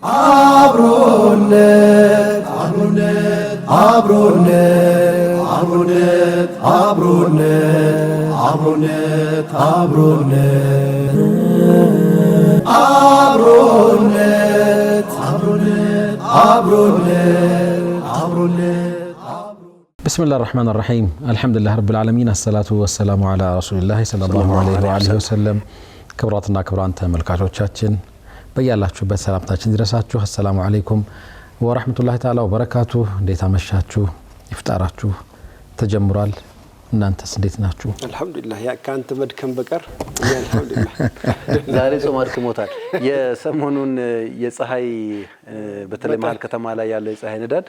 አብሮነት አብሮነት አብሮነት አብሮነት አብሮነት አብሮነት አብሮነት አብሮነት አብሮነት አብሮነት አብሮነት بسم الله الرحمن الرحيم الحمد لله رب العالمين الصلاة والسلام على رسول الله صلى الله عليه وآله وسلم كبراتنا كبران ተመልካቾቻችን በያላችሁበት ሰላምታችን ይድረሳችሁ السلام عليكم ورحمة الله تعالى وبركاته እንዴት አመሻችሁ ይፍጣራችሁ ተጀምሯል እናንተስ እንዴት ናችሁ አልহামዱሊላህ ያ ካንተ መድከም በቀር አልহামዱሊላህ ዛሬ ጾም አድክሞታል የሰሞኑን የፀሐይ በተለይ መሃል ከተማ ላይ ያለው የፀሐይ ንዳድ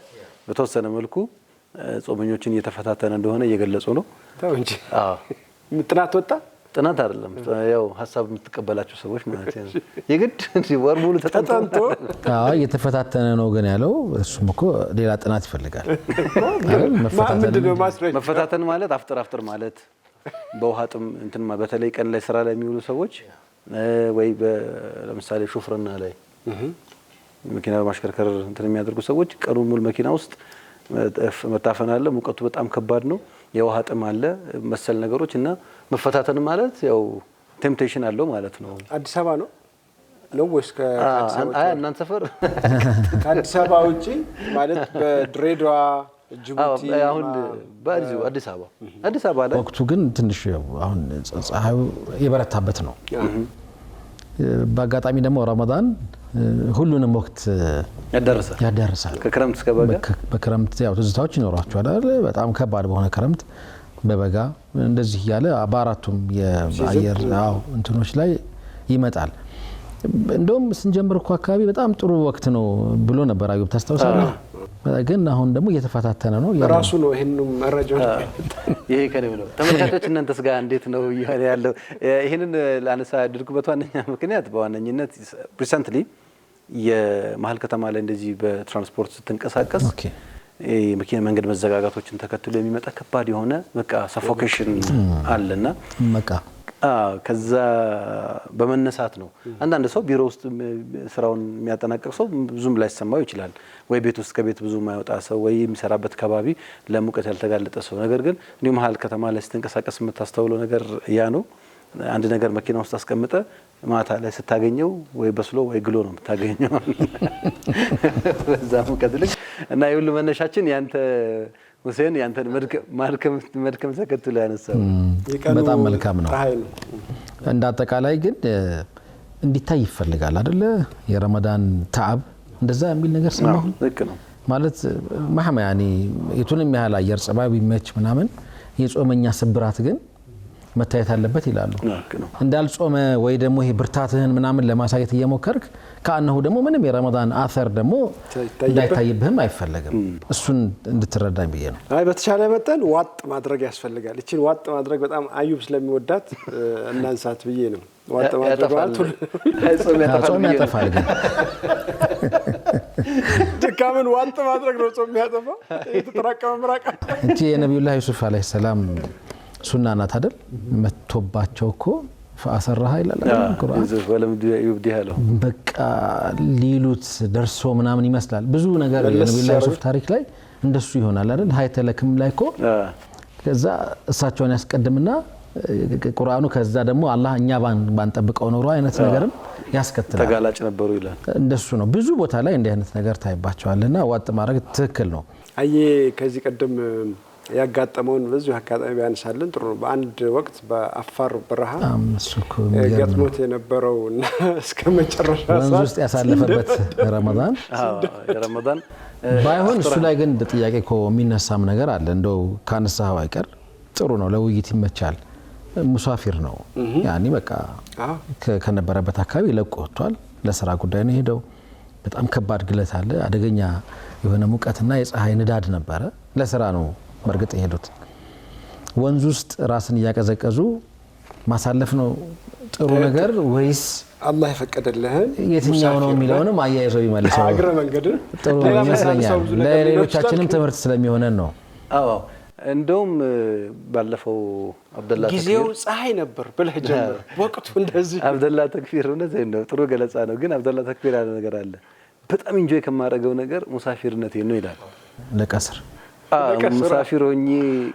በተወሰነ መልኩ ጾመኞችን እየተፈታተነ እንደሆነ እየገለጹ ነው ታው እንጂ ጥናት ወጣ ጥናት አይደለም ያው ሐሳብ የምትቀበላቸው ሰዎች ማለት ነው የግድ ወር ሙሉ ተጠንቶ እየተፈታተነ ነው ግን ያለው እሱም እኮ ሌላ ጥናት ይፈልጋል መፈታተን ማለት አፍጥር ማለት በውሃ ጥም እንትን በተለይ ቀን ላይ ስራ ላይ የሚውሉ ሰዎች ወይ ለምሳሌ ሹፍርና ላይ መኪና ማሽከርከር እንትን የሚያደርጉ ሰዎች ቀኑን ሙሉ መኪና ውስጥ መታፈን አለ ሙቀቱ በጣም ከባድ ነው የውሃ ጥም አለ መሰል ነገሮች እና መፈታተን ማለት ያው ቴምፕቴሽን አለው ማለት ነው አዲስ አበባ ነው ወይስ ከአዲስ አበባ እናንተ ሰፈር ከአዲስ አበባ ውጪ ማለት በድሬዳዋ ጅቡቲ አሁን ባዲስ አዲስ አበባ ላይ ወቅቱ ግን ትንሽ አሁን ፀሐዩ የበረታበት ነው በአጋጣሚ ደግሞ ረመዳን ሁሉንም ወቅት ያዳርሳል ከክረምት እስከ በጋ በክረምት ያው ትዝታዎች ይኖራቸዋል አይደል በጣም ከባድ በሆነ ክረምት በበጋ እንደዚህ ያለ በአራቱም የአየር እንትኖች ላይ ይመጣል እንደውም ስንጀምር እኮ አካባቢ በጣም ጥሩ ወቅት ነው ብሎ ነበር አዩብ ታስታውሳለህ ግን አሁን ደግሞ እየተፈታተነ ነው ራሱ ነው ይሄንን መረጃው ይሄ ከነው ነው ተመልካቾች እናንተስ ጋር እንዴት ነው ያለው ይሄንን ላነሳ ድርጉበት ዋነኛ ምክንያት በዋነኝነት ሪሰንትሊ የመሃል ከተማ ላይ እንደዚህ በትራንስፖርት ስትንቀሳቀስ የመኪና መንገድ መዘጋጋቶችን ተከትሎ የሚመጣ ከባድ የሆነ በቃ ሰፎኬሽን አለና በቃ ከዛ በመነሳት ነው አንዳንድ ሰው ቢሮ ውስጥ ስራውን የሚያጠናቅቅ ሰው ብዙም ላይሰማው ይችላል ወይ ቤት ውስጥ ከቤት ብዙ ማይወጣ ሰው ወይ የሚሰራበት ከባቢ ለሙቀት ያልተጋለጠ ሰው ነገር ግን እንዲሁ መሃል ከተማ ላይ ስትንቀሳቀስ የምታስተውለው ነገር ያ ነው አንድ ነገር መኪና ውስጥ አስቀምጠ ማታ ላይ ስታገኘው ወይ በስሎ ወይ ግሎ ነው የምታገኘው በዛ ሙቀት ልክ እና ይሁሉ መነሻችን ያንተ ሁሴን ያንተን መድከም ተከትሎ ያነሳው በጣም መልካም ነው እንደ አጠቃላይ ግን እንዲታይ ይፈልጋል አይደለ የረመዳን ተዓብ እንደዛ የሚል ነገር ሰማሁ ልክ ነው ማለት ማህማ ያኒ የቱንም ያህል አየር ጸባይ ቢመች ምናምን የጾመኛ ስብራት ግን መታየት አለበት ይላሉ እንዳልጾመ ወይ ደግሞ ይሄ ብርታትህን ምናምን ለማሳየት እየሞከርክ ካነሁ ደግሞ ምንም የረመዳን አፈር ደግሞ እንዳይታይብህም አይፈልግም እሱን እንድትረዳኝ ብዬ ነው አይ በተቻለ መጠን ዋጥ ማድረግ ያስፈልጋል እቺን ዋጥ ማድረግ በጣም አዩብ ስለሚወዳት እናንሳት ብዬ ነው ዋጥ ማድረግ ጾም ያጠፋል ግን ድካምን ዋጥ ማድረግ ነው ጾም ያጠፋ የተጠራቀመ ምራቃ እቺ የነብዩላህ ዩሱፍ አለይሂ ሰላም ሱና ናት አይደል መጥቶባቸው እኮ ፈአሰራሃ ይላል ቁርአን ወለም ይብዲሃለው በቃ ሊሉት ደርሶ ምናምን ይመስላል ብዙ ነገር የነብዩላህ ዩሱፍ ታሪክ ላይ እንደሱ ይሆናል አይደል ሃይተለክም ላይ እኮ ከዛ እሳቸውን ያስቀድምና ቁርአኑ ከዛ ደግሞ አላህ እኛ ባንጠብቀው ኖሮ አይነት ነገርም ያስከትላል ተጋላጭ ነበሩ ይላል እንደሱ ነው ብዙ ቦታ ላይ እንዲህ አይነት ነገር ታይባቸዋልና ዋጥ ማድረግ ትክክል ነው አዬ ከዚህ ቀደም ያጋጠመውን በዚሁ አካባቢ ያንሳልን ጥሩ ነው በአንድ ወቅት በአፋር በረሃ ገጥሞት የነበረውና እስከመጨረሻ ወንዝ ውስጥ ያሳለፈበት ረመዳን ባይሆን እሱ ላይ ግን ጥያቄ እኮ የሚነሳም ነገር አለ እንደው ካነሳው አይቀር ጥሩ ነው ለውይይት ይመቻል ሙሳፊር ነው ያኒ በቃ ከነበረበት አካባቢ ለቆ ወጥቷል ለስራ ጉዳይ ነው ሄደው በጣም ከባድ ግለት አለ አደገኛ የሆነ ሙቀትና የፀሐይ ንዳድ ነበረ ለስራ ነው በርግጥ ይሄዱት ወንዝ ውስጥ ራስን ያቀዘቀዙ ማሳለፍ ነው ጥሩ ነገር ወይስ አላህ ይፈቀደልህን የትኛው ነው የሚለውንም አያይዘው ይመልሰው አግረ መንገድ ጥሩ ይመስለኛል ለሌሎቻችንም ትምህርት ስለሚሆነን ነው አዎ እንደውም ባለፈው አብደላ ጊዜው ፀሐይ ነበር ብለህ ጀመር ወቅቱ እንደዚህ አብደላ ተክፊር ነው ዘይ ነው ጥሩ ገለጻ ነው ግን አብደላ ተክፊር ያለ ነገር አለ በጣም ኢንጆይ ከማደርገው ነገር ሙሳፊርነቴ ነው ይላል። ለቀስር ሙሳፊር ሆኜ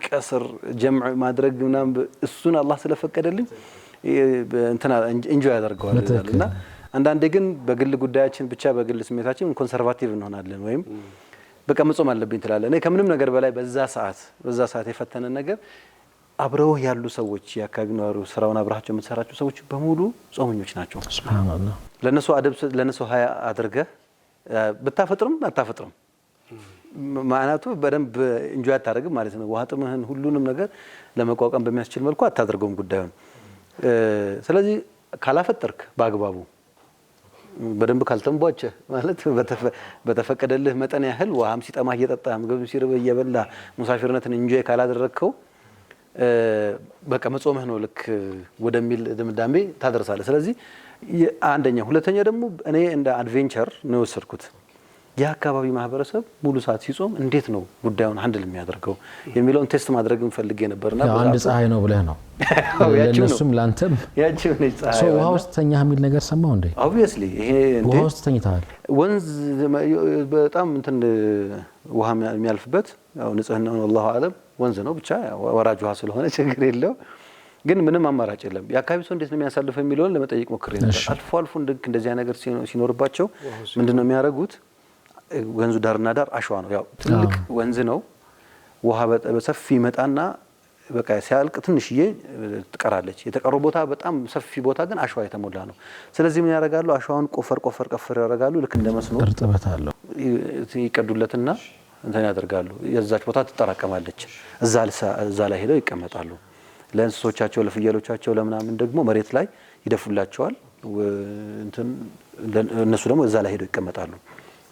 ቀስር ጀምዕ ማድረግ ምናምን እሱን አላህ ስለፈቀደልኝ እንትና ኢንጆይ ያደርገዋል እና አንዳንዴ ግን በግል ጉዳያችን ብቻ በግል ስሜታችን ኮንሰርቫቲቭ እንሆናለን ወይም በቃ መጾም አለብኝ ትላለህ። እኔ ከምንም ነገር በላይ በዛ ሰዓት የፈተነን ነገር አብረው ያሉ ሰዎች የአካባቢ ነዋሪው ስራውን አብራቸው የምትሰራቸው ሰዎች በሙሉ ጾመኞች ናቸው። ሱብሃንአላህ። ለነሱ አደብ ለነሱ ሀያ አድርገህ ብታፈጥርም አታፈጥርም ማናቱ በደንብ እንጆይ አታደርግም ማለት ነው። ውሃ ጥምህን ሁሉንም ነገር ለመቋቋም በሚያስችል መልኩ አታደርገውም ጉዳዩን። ስለዚህ ካላፈጠርክ በአግባቡ በደንብ ካልተንቧቸ ማለት በተፈቀደልህ መጠን ያህል ውሃም ሲጠማህ እየጠጣህ ምግብ ሲርብህ እየበላ ሙሳፊርነትን እንጆይ ካላደረግከው በቃ መጾምህ ነው ልክ ወደሚል ድምዳሜ ታደርሳለህ። ስለዚህ አንደኛ፣ ሁለተኛ ደግሞ እኔ እንደ አድቬንቸር ነው የወሰድኩት የአካባቢ ማህበረሰብ ሙሉ ሰዓት ሲጾም እንዴት ነው ጉዳዩን ሃንድል የሚያደርገው የሚለውን ቴስት ማድረግ ፈልጌ ነበርና አንድ ፀሐይ ነው ብለህ ነው ለነሱም ላንተም ያቺው ነው ፀሐይ። ውሃ ውስጥ ተኛህ የሚል ነገር ሰማው እንዴ? ኦብቪየስሊ ይሄ እንዴ ውሃ ውስጥ ተኝተሃል። ወንዝ በጣም እንትን ውሃ የሚያልፍበት ያው ንጽህናው አላሁ አለም ወንዝ ነው ብቻ ወራጅ ውሃ ስለሆነ ችግር የለው። ግን ምንም አማራጭ የለም። የአካባቢ ሰው እንዴት ነው የሚያሳልፈው የሚለውን ለመጠየቅ ሞክሬ ነበር። አልፎ አልፎ እንደዚህ ነገር ሲኖርባቸው ምንድነው የሚያደርጉት? ወንዙ ዳርና ዳር አሸዋ ነው። ያው ትልቅ ወንዝ ነው። ውሃ በሰፊ መጣና በቃ ሲያልቅ ትንሽዬ ትቀራለች። የተቀረው ቦታ በጣም ሰፊ ቦታ ግን አሸዋ የተሞላ ነው። ስለዚህ ምን ያደርጋሉ? አሸዋውን ቆፈር ያደርጋሉ። ልክ እንደመስኖ እርጥበት አለው ይቀዱለትና እንትን ያደርጋሉ። የዛች ቦታ ትጠራቀማለች። እዛ ላይ ሄደው ይቀመጣሉ። ለእንስሶቻቸው ለፍየሎቻቸው ለምናምን ደግሞ መሬት ላይ ይደፉላቸዋል። እነሱ ደግሞ እዛ ላይ ሄደው ይቀመጣሉ።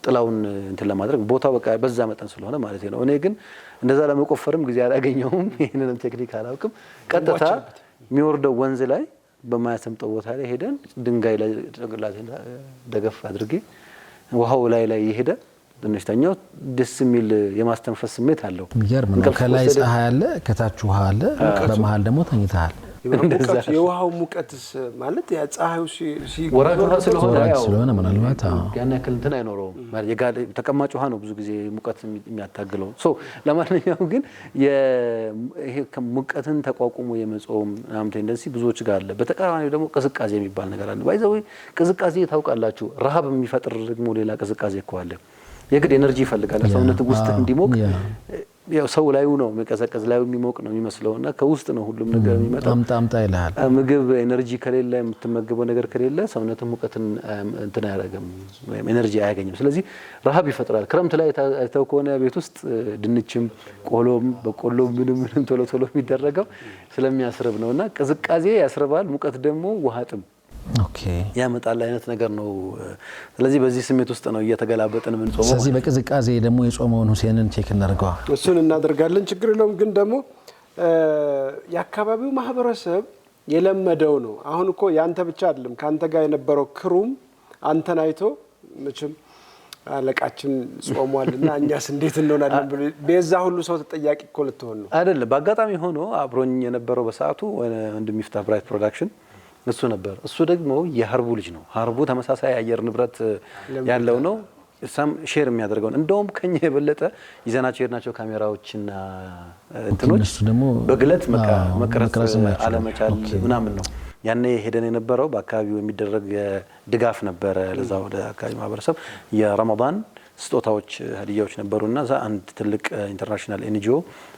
ጥላውን እንትን ለማድረግ ቦታው በቃ በዛ መጠን ስለሆነ ማለት ነው። እኔ ግን እንደዛ ለመቆፈርም ጊዜ አላገኘሁም። ይሄንንም ቴክኒክ አላውቅም። ቀጥታ የሚወርደው ወንዝ ላይ በማያሰምጠው ቦታ ላይ ሄደን ድንጋይ ላይ ጭንቅላት ደገፍ አድርጌ ውሃው ላይ ይሄደ ትንሽተኛው ደስ የሚል የማስተንፈስ ስሜት አለው። ይገርም ነው። ከላይ ፀሐይ አለ፣ ከታች ውሃ አለ፣ በመሃል ደግሞ ተኝተሃል። የውሃው ሙቀትስ ማለት ያ ፀሐዩ ወራጅ ውሃ ስለሆነ ምናልባት ያን ያክል እንትን አይኖረውም። የጋለ ተቀማጭ ውሃ ነው ብዙ ጊዜ ሙቀት የሚያታግለው። ለማንኛውም ግን ይሄ ሙቀትን ተቋቁሞ የመጾም ምናምን እንደዚህ ብዙዎች ጋር አለ። በተቃራኒው ደግሞ ቅዝቃዜ የሚባል ነገር አለ። ባይዘው ቅዝቃዜ ታውቃላችሁ፣ ረሃብ የሚፈጥር ደግሞ ሌላ ቅዝቃዜ እኮ አለ። የግድ ኤነርጂ ይፈልጋል ሰውነት ውስጥ እንዲሞቅ። ያው ሰው ላዩ ነው መቀዘቀዝ ላዩ የሚሞቅ ነው የሚመስለውና ከውስጥ ነው ሁሉም ነገር የሚመጣው። አምጣ ይላል። ምግብ ኤነርጂ ከሌለ የምትመገበው ነገር ከሌለ ሰውነት ሙቀትን እንትን አያደርግም ወይም ኤነርጂ አያገኝም። ስለዚህ ረሃብ ይፈጥራል። ክረምት ላይ አይተው ከሆነ ቤት ውስጥ ድንችም ቆሎም በቆሎም ምንም ቶሎ የሚደረገው ስለሚያስርብ ነውና ቅዝቃዜ ያስርባል፣ ሙቀት ደግሞ ውሃ ጥም ያመጣል አይነት ነገር ነው። ስለዚህ በዚህ ስሜት ውስጥ ነው እየተገላበጥን ምን ጾመው። ስለዚህ በቅዝቃዜ ደግሞ የጾመውን ሁሴንን ቼክ እናድርገዋ። እሱን እናደርጋለን፣ ችግር የለውም። ግን ደግሞ የአካባቢው ማህበረሰብ የለመደው ነው። አሁን እኮ ያንተ ብቻ አይደለም፣ ካንተ ጋር የነበረው ክሩም አንተን አይቶ መቼም አለቃችን ጾሟልና እኛስ እንዴት እንሆናለን ብሎ በዛ ሁሉ ሰው ተጠያቂ እኮ ልትሆን ነው አይደለም። በአጋጣሚ ሆኖ አብሮኝ የነበረው በሰዓቱ እንደሚፍታህ ብራይት ፕሮዳክሽን እሱ ነበር። እሱ ደግሞ የሀርቡ ልጅ ነው። ሀርቡ ተመሳሳይ አየር ንብረት ያለው ነው። እሳም ሼር የሚያደርገው እንደውም ከኛ የበለጠ ይዘናቸው የሄድናቸው ካሜራዎችና እንትኖች በግለት መቅረጽ አለመቻል ምናምን ነው። ያኔ ሄደን የነበረው በአካባቢው የሚደረግ ድጋፍ ነበረ። ለዛ ወደ አካባቢ ማህበረሰብ የረመዳን ስጦታዎች ሀዲያዎች ነበሩና እዛ አንድ ትልቅ ኢንተርናሽናል ኤንጂኦ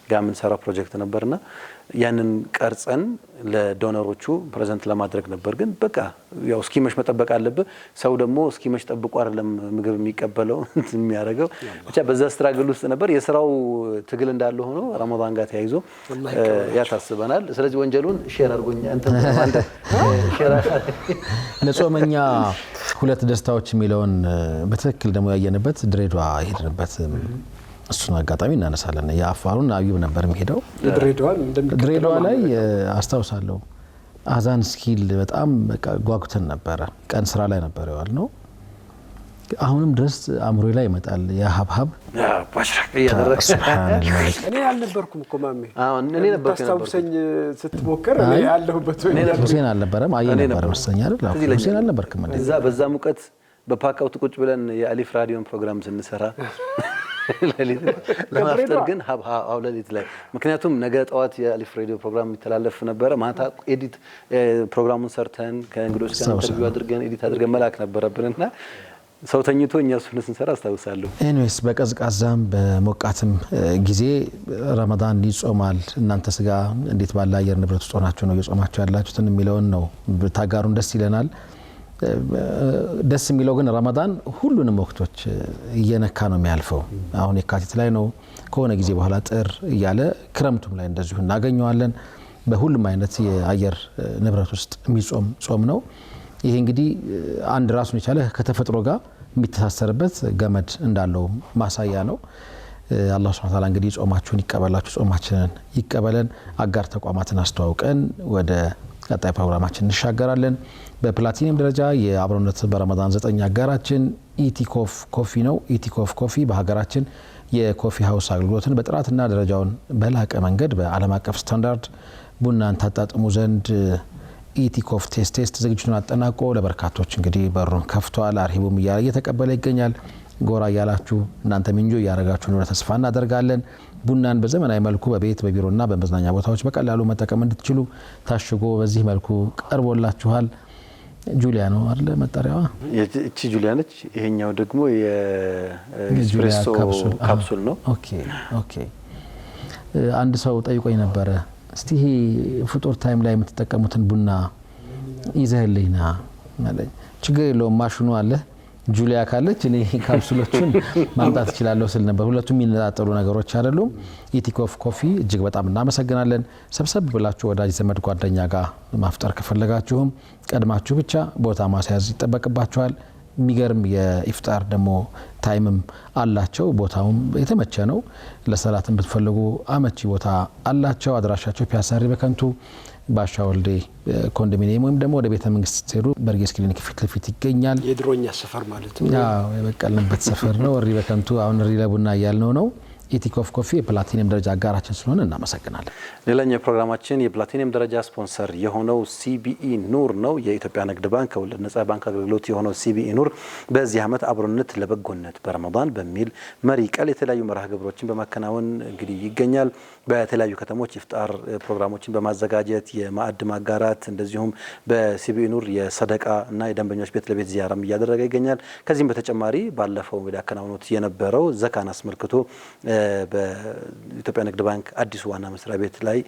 ጋር የምንሰራ ፕሮጀክት ነበርና ያንን ቀርጸን ለዶነሮቹ ፕሬዘንት ለማድረግ ነበር። ግን በቃ ያው እስኪመሽ መጠበቅ አለበት። ሰው ደግሞ እስኪመሽ ጠብቆ አይደለም ምግብ የሚቀበለው የሚያደርገው። ብቻ በዛ ስትራግል ውስጥ ነበር። የስራው ትግል እንዳለ ሆኖ ረመዳን ጋር ተያይዞ ያታስበናል። ስለዚህ ወንጀሉን ሼር አድርጎኛ እንትን ማለት ሼር ለጾመኛ ሁለት ደስታዎች የሚለውን በትክክል ደግሞ ያየንበት ድሬዳዋ ሄድንበት እሱን አጋጣሚ እናነሳለን። የአፋሩን አዩብ ነበር የሚሄደው ድሬዳዋ ላይ አስታውሳለሁ። አዛን ስኪል በጣም ጓጉተን ነበረ። ቀን ስራ ላይ ነበር ያልነው። አሁንም ድረስ አእምሮዬ ላይ ይመጣል የሀብሀብ ባሽራቅ ያደረክ እኔ አልነበርኩም እኮ ማሜ። እኔ ነበርኩ ታስታውሰኝ ስትሞክር እኔ ያለሁበት ሁሴን አልነበረም። አየ ነበር መሰለኝ አይደል? ሁሴን አልነበርክም እንዴ? በዛ ሙቀት በፓካውት ቁጭ ብለን የአሊፍ ራዲዮን ፕሮግራም ስንሰራ ለማፍጠር ግን ሌሊት ላይ ምክንያቱም ነገ ጠዋት የአሊፍ ሬዲዮ ፕሮግራም የሚተላለፍ ነበረ። ማታ ኤዲት ፕሮግራሙን ሰርተን ከእንግዶች ጋር ኢንተርቪው አድርገን ኤዲት አድርገን መላክ ነበረብንና ሰው ተኝቶ እኛ እሱን ስንሰራ አስታውሳለሁ። ኤኒዌይስ በቀዝቃዛም በሞቃትም ጊዜ ረመዳን ይጾማል። እናንተ ስጋ እንዴት ባለ አየር ንብረት ውስጥ ሆናችሁ ነው እየጾማችሁ ያላችሁትን የሚለውን ነው ታጋሩን፣ ደስ ይለናል። ደስ የሚለው ግን ረመዳን ሁሉንም ወቅቶች እየነካ ነው የሚያልፈው። አሁን የካቲት ላይ ነው፣ ከሆነ ጊዜ በኋላ ጥር እያለ ክረምቱም ላይ እንደዚሁ እናገኘዋለን። በሁሉም አይነት የአየር ንብረት ውስጥ የሚጾም ጾም ነው። ይሄ እንግዲህ አንድ ራሱን የቻለ ከተፈጥሮ ጋር የሚተሳሰርበት ገመድ እንዳለው ማሳያ ነው። አላህ ሱብሓነሁ ወተዓላ እንግዲህ ጾማችሁን ይቀበላችሁ፣ ጾማችንን ይቀበለን። አጋር ተቋማትን አስተዋውቀን ወደ ቀጣይ ፕሮግራማችን እንሻገራለን። በፕላቲኒየም ደረጃ የአብሮነት በረመዳን 9 አጋራችን ኢቲኮፍ ኮፊ ነው። ኢቲኮፍ ኮፊ በሀገራችን የኮፊ ሀውስ አገልግሎትን በጥራትና ደረጃውን በላቀ መንገድ በዓለም አቀፍ ስታንዳርድ ቡናን ታጣጥሙ ዘንድ ኢቲኮፍ ቴስት ዝግጅቱን አጠናቆ ለበርካቶች እንግዲህ በሩን ከፍቷል። አርሂቡም እየተቀበለ ይገኛል። ጎራ እያላችሁ እናንተም እንጆ እያደረጋችሁ ነው ተስፋ እናደርጋለን። ቡናን በዘመናዊ መልኩ በቤት በቢሮና በመዝናኛ ቦታዎች በቀላሉ መጠቀም እንድትችሉ ታሽጎ በዚህ መልኩ ቀርቦላችኋል። ጁሊያ ነው አይደል መጠሪያዋ? እቺ ጁሊያ ነች። ይሄኛው ደግሞ የኤስፕሬሶ ካፕሱል ነው። ኦኬ። አንድ ሰው ጠይቆኝ ነበረ፣ እስቲ ይሄ ፍጡር ታይም ላይ የምትጠቀሙትን ቡና ይዘህልኝና ማለት ችግር የለውም ማሽኑ አለ ጁሊያ ካለች እኔ ካፕሱሎቹን ማምጣት እችላለሁ ስል ነበር። ሁለቱም የሚነጣጠሉ ነገሮች አይደሉም። ኢቲኮፍ ኮፊ እጅግ በጣም እናመሰግናለን። ሰብሰብ ብላችሁ ወዳጅ ዘመድ ጓደኛ ጋር ማፍጠር ከፈለጋችሁም ቀድማችሁ ብቻ ቦታ ማስያዝ ይጠበቅባችኋል። የሚገርም የኢፍጣር ደግሞ ታይምም አላቸው። ቦታውም የተመቸ ነው። ለሰላትም ብትፈልጉ አመቺ ቦታ አላቸው። አድራሻቸው ፒያሳ ሪበከንቱ ባሻ ወልዴ ኮንዶሚኒየም ወይም ደግሞ ወደ ቤተ መንግስት ስትሄዱ በርጌስ ክሊኒክ ፊት ለፊት ይገኛል። የድሮኛ ሰፈር ማለት ነው። አዎ የበቀልንበት ሰፈር ነው። ሪበከንቱ አሁን ሪለቡና እያልነው ነው። ኢቲኮፍ ኮፊ የፕላቲኒየም ደረጃ አጋራችን ስለሆነ እናመሰግናለን። ሌላኛው ፕሮግራማችን የፕላቲኒየም ደረጃ ስፖንሰር የሆነው ሲቢኢ ኑር ነው። የኢትዮጵያ ንግድ ባንክ ከወለድ ነጻ ባንክ አገልግሎት የሆነው ሲቢኢ ኑር በዚህ ዓመት አብሮነት ለበጎነት በረመዳን በሚል መሪ ቃል የተለያዩ መርሃ ግብሮችን በማከናወን እንግዲህ ይገኛል። በተለያዩ ከተሞች ኢፍጣር ፕሮግራሞችን በማዘጋጀት የማዕድ ማጋራት እንደዚሁም በሲቢኢ ኑር የሰደቃ እና የደንበኞች ቤት ለቤት ዚያራም እያደረገ ይገኛል። ከዚህም በተጨማሪ ባለፈው እንግዲህ አከናውኖት የነበረው ዘካን አስመልክቶ በኢትዮጵያ ንግድ ባንክ አዲሱ ዋና መስሪያ ቤት ላይ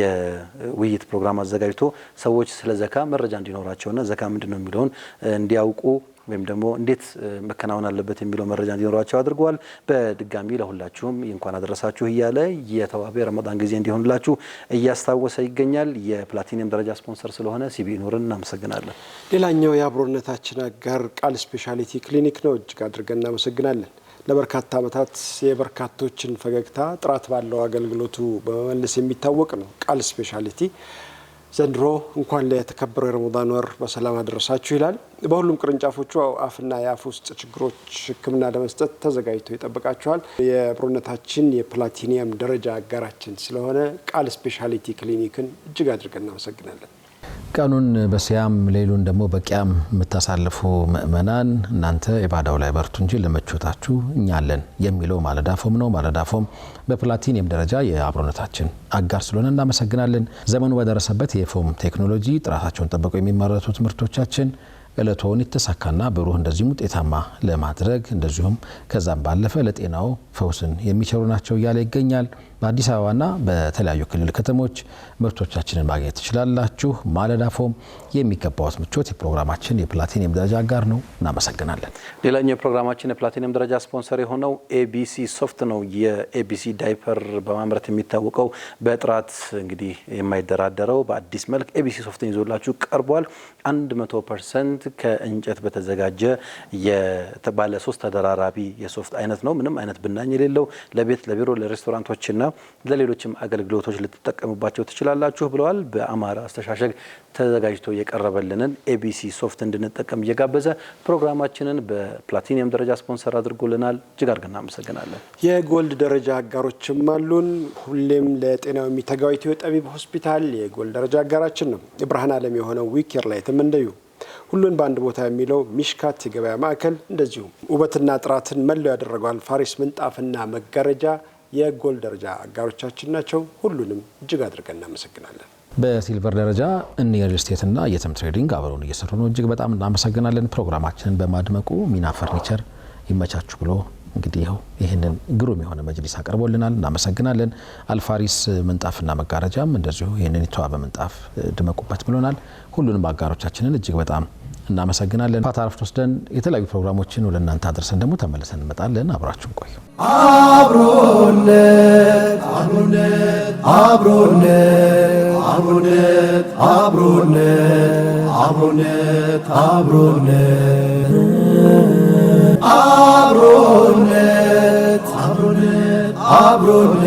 የውይይት ፕሮግራም አዘጋጅቶ ሰዎች ስለ ዘካ መረጃ እንዲኖራቸውና ዘካ ምንድነው የሚለውን እንዲያውቁ ወይም ደግሞ እንዴት መከናወን አለበት የሚለው መረጃ እንዲኖራቸው አድርጓል። በድጋሚ ለሁላችሁም እንኳን አደረሳችሁ እያለ የተዋበ ረመዳን ጊዜ እንዲሆንላችሁ እያስታወሰ ይገኛል። የፕላቲኒየም ደረጃ ስፖንሰር ስለሆነ ሲቢኢ ኑርን እናመሰግናለን። ሌላኛው የአብሮነታችን አጋር ቃል ስፔሻሊቲ ክሊኒክ ነው። እጅግ አድርገን እናመሰግናለን። ለበርካታ ዓመታት የበርካቶችን ፈገግታ ጥራት ባለው አገልግሎቱ በመመለስ የሚታወቅ ነው ቃል ስፔሻሊቲ። ዘንድሮ እንኳን ለተከበረው የረመዳን ወር በሰላም አደረሳችሁ ይላል። በሁሉም ቅርንጫፎቹ አፍና የአፍ ውስጥ ችግሮች ሕክምና ለመስጠት ተዘጋጅቶ ይጠብቃችኋል። የአብሮነታችን የፕላቲኒየም ደረጃ አጋራችን ስለሆነ ቃል ስፔሻሊቲ ክሊኒክን እጅግ አድርገን እናመሰግናለን። ቀኑን በሲያም ሌሉን ደግሞ በቂያም የምታሳልፉ ምእመናን እናንተ ኢባዳው ላይ በርቱ እንጂ ለመቾታችሁ እኛለን የሚለው ማለዳፎም ነው። ማለዳፎም በፕላቲኒየም ደረጃ የአብሮነታችን አጋር ስለሆነ እናመሰግናለን። ዘመኑ በደረሰበት የፎም ቴክኖሎጂ ጥራታቸውን ጠብቀው የሚመረቱ ምርቶቻችን እለቶውን የተሳካና ብሩህ እንደዚሁም ውጤታማ ለማድረግ እንደዚሁም ከዛም ባለፈ ለጤናው ፈውስን የሚቸሩ ናቸው እያለ ይገኛል። በአዲስ አበባና በተለያዩ ክልል ከተሞች ምርቶቻችንን ማግኘት ትችላላችሁ። ማለዳ ፎም የሚገባውት ምቾት የፕሮግራማችን የፕላቲኒየም ደረጃ አጋር ነው። እናመሰግናለን። ሌላኛው የፕሮግራማችን የፕላቲኒየም ደረጃ ስፖንሰር የሆነው ኤቢሲ ሶፍት ነው። የኤቢሲ ዳይፐር በማምረት የሚታወቀው በጥራት እንግዲህ የማይደራደረው በአዲስ መልክ ኤቢሲ ሶፍትን ይዞላችሁ ቀርቧል። 100% ከእንጨት በተዘጋጀ ባለ 3 ተደራራቢ የሶፍት አይነት ነው። ምንም አይነት ብናኝ የሌለው ለቤት ለቢሮ ለሬስቶራንቶችና ለሌሎችም አገልግሎቶች ልትጠቀሙባቸው ትችላላችሁ ብለዋል። በአማራ አስተሻሸግ ተዘጋጅቶ የቀረበልንን ኤቢሲ ሶፍት እንድንጠቀም እየጋበዘ ፕሮግራማችንን በፕላቲኒየም ደረጃ ስፖንሰር አድርጎልናል። እጅግ አድርገን እናመሰግናለን። የጎልድ ደረጃ አጋሮችም አሉን። ሁሌም ለጤናው የሚተጋው ኢትዮ ጠቢብ ሆስፒታል የጎልድ ደረጃ አጋራችን ነው። የብርሃን ዓለም የሆነው ዊኬር ላይትም እንደዩ ሁሉን በአንድ ቦታ የሚለው ሚሽካት የገበያ ማዕከል እንደዚሁም ውበትና ጥራትን መለያ ያደረገው አልፋሪስ ምንጣፍና መጋረጃ የጎል ደረጃ አጋሮቻችን ናቸው። ሁሉንም እጅግ አድርገን እናመሰግናለን። በሲልቨር ደረጃ ሪል ስቴትና የትም ትሬዲንግ አብረውን እየሰሩ ነው። እጅግ በጣም እናመሰግናለን። ፕሮግራማችንን በማድመቁ ሚና ፈርኒቸር ይመቻችሁ ብሎ እንግዲህ ይህንን ግሩም የሆነ መጅሊስ አቀርቦልናል። እናመሰግናለን። አልፋሪስ ምንጣፍና መጋረጃም እንደዚሁ ይህንን የተዋበ ምንጣፍ ድመቁበት ብሎናል። ሁሉንም አጋሮቻችንን እጅግ በጣም እናመሰግናለን። ፋታ ረፍት ወስደን የተለያዩ ፕሮግራሞችን ወደ እናንተ አድርሰን ደግሞ ተመልሰን እንመጣለን። አብራችሁን ቆዩ። አብሮነት አብሮነት አብሮነት አብሮነት አብሮነት አብሮነት አብሮነት አብሮነት አብሮነት አብሮነት